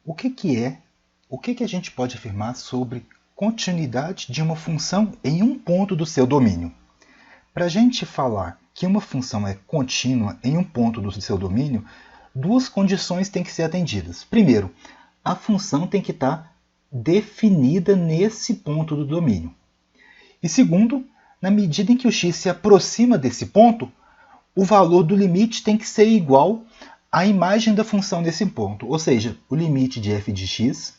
O que a gente pode afirmar sobre continuidade de uma função em um ponto do seu domínio? Para a gente falar que uma função é contínua em um ponto do seu domínio, duas condições têm que ser atendidas. Primeiro, a função tem que estar definida nesse ponto do domínio. E segundo, na medida em que o x se aproxima desse ponto, o valor do limite tem que ser igual à imagem da função nesse ponto. Ou seja, o limite de f de x,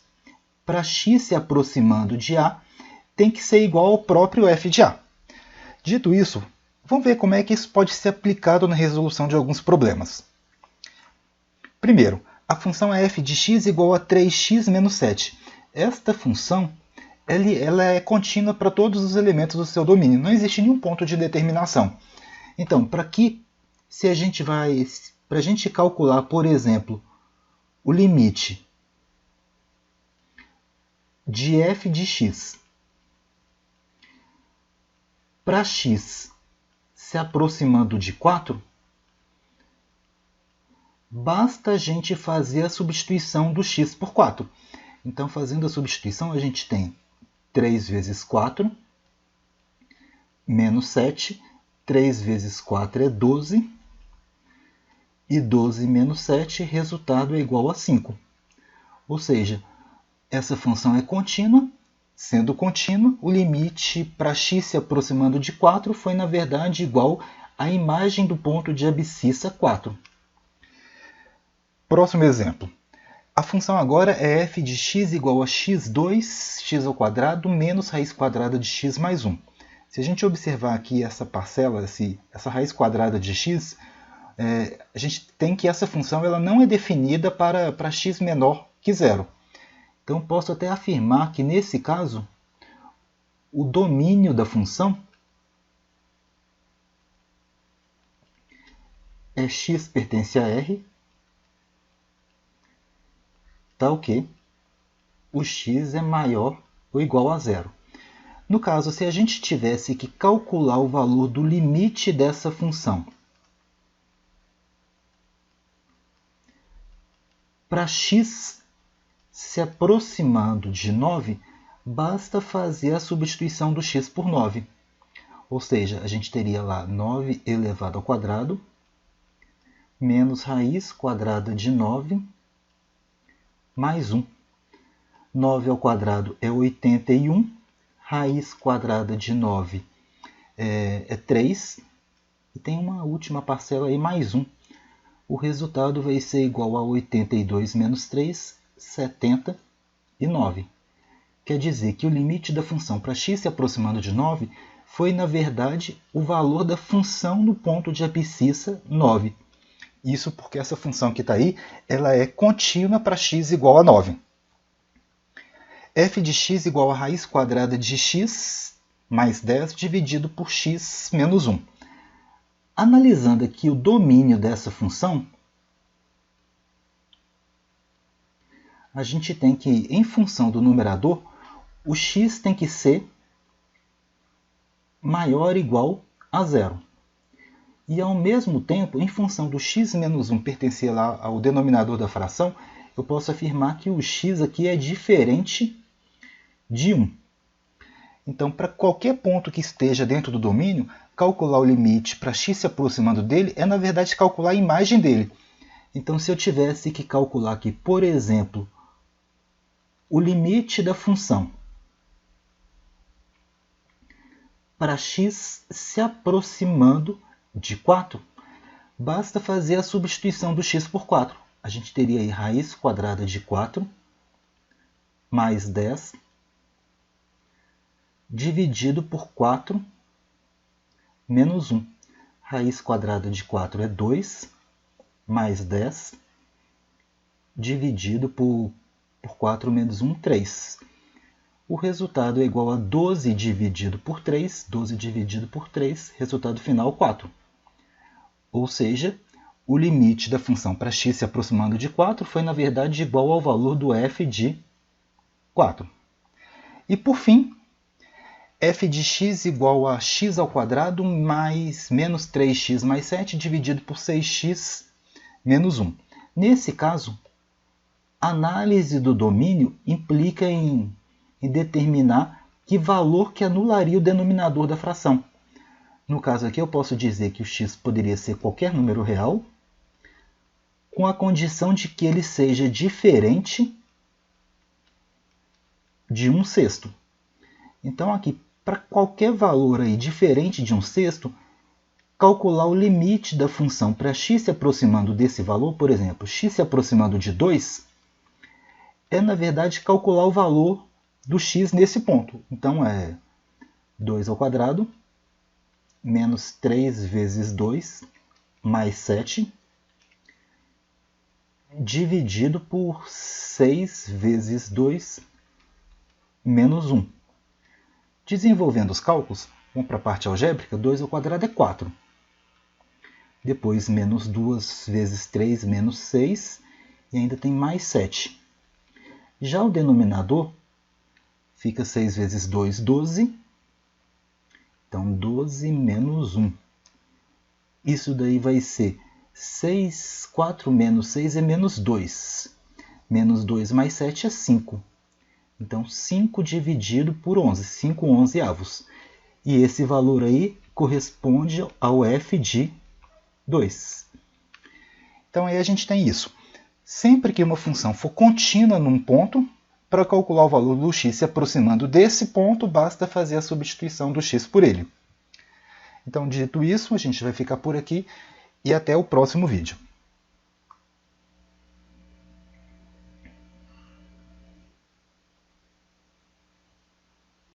para x se aproximando de a, tem que ser igual ao próprio f de a. Dito isso, vamos ver como é que isso pode ser aplicado na resolução de alguns problemas. Primeiro, a função é f de x igual a 3x menos 7. Esta função ela é contínua para todos os elementos do seu domínio. Não existe nenhum ponto de determinação. Então, para a gente calcular, por exemplo, o limite de f de x para x se aproximando de 4, basta a gente fazer a substituição do x por 4. Então, fazendo a substituição, a gente tem 3 vezes 4 menos 7. 3 vezes 4 é 12. E 12 menos 7, resultado é igual a 5. Ou seja, essa função é contínua. Sendo contínua, o limite para x se aproximando de 4 foi, na verdade, igual à imagem do ponto de abscissa 4. Próximo exemplo. A função agora é f de x igual a x2x² menos raiz quadrada de x mais 1. Se a gente observar aqui essa parcela, essa raiz quadrada de x, a gente tem que essa função ela não é definida para x menor que 0. Então, posso até afirmar que, nesse caso, o domínio da função é x pertence a R, tal que o x é maior ou igual a 0. No caso, se a gente tivesse que calcular o valor do limite dessa função para x se aproximando de 9, basta fazer a substituição do x por 9. Ou seja, a gente teria lá 9 elevado ao quadrado menos raiz quadrada de 9 mais 1. 9 ao quadrado é 81. Raiz quadrada de 9 é 3. E tem uma última parcela aí, mais 1. O resultado vai ser igual a 82 menos 3, 79. Quer dizer que o limite da função para x se aproximando de 9 foi, na verdade, o valor da função no ponto de abscissa 9. Isso porque essa função que está aí, ela é contínua para x igual a 9. f de x igual a raiz quadrada de x mais 10 dividido por x menos 1. Analisando aqui o domínio dessa função, a gente tem que, em função do numerador, o x tem que ser maior ou igual a 0. E, ao mesmo tempo, em função do x menos 1 pertencer lá ao denominador da fração, eu posso afirmar que o x aqui é diferente de 1. Então, para qualquer ponto que esteja dentro do domínio, calcular o limite para x se aproximando dele é, na verdade, calcular a imagem dele. Então, se eu tivesse que calcular aqui, por exemplo, o limite da função para x se aproximando de 4, basta fazer a substituição do x por 4. A gente teria aí raiz quadrada de 4 mais 10 dividido por 4 menos 1. Raiz quadrada de 4 é 2 mais 10 dividido por 4 menos 1, 3. O resultado é igual a 12 dividido por 3. 12 dividido por 3, resultado final 4. Ou seja, o limite da função para x se aproximando de 4 foi, na verdade, igual ao valor do f de 4. E, por fim, f de x igual a x ao quadrado mais menos 3x mais 7 dividido por 6x menos 1. Nesse caso, análise do domínio implica em determinar que valor que anularia o denominador da fração. No caso aqui, eu posso dizer que o x poderia ser qualquer número real, com a condição de que ele seja diferente de 1/6. Então, aqui, para qualquer valor aí diferente de 1/6, calcular o limite da função para x se aproximando desse valor, por exemplo, x se aproximando de 2, é, na verdade, calcular o valor do x nesse ponto. Então, é 2 ao quadrado menos 3 vezes 2 mais 7 dividido por 6 vezes 2 menos 1. Desenvolvendo os cálculos, vamos para a parte algébrica, 2 ao quadrado é 4. Depois, menos 2 vezes 3 menos 6, e ainda tem mais 7. Já o denominador fica 6 vezes 2, 12. Então, 12 menos 1. Isso daí vai ser 6, 4 menos 6 é menos 2. Menos 2 mais 7 é 5. Então, 5 dividido por 11, 5 onzeavos. E esse valor aí corresponde ao f de 2. Então, aí a gente tem isso. Sempre que uma função for contínua num ponto, para calcular o valor do x se aproximando desse ponto, basta fazer a substituição do x por ele. Então, dito isso, a gente vai ficar por aqui e até o próximo vídeo.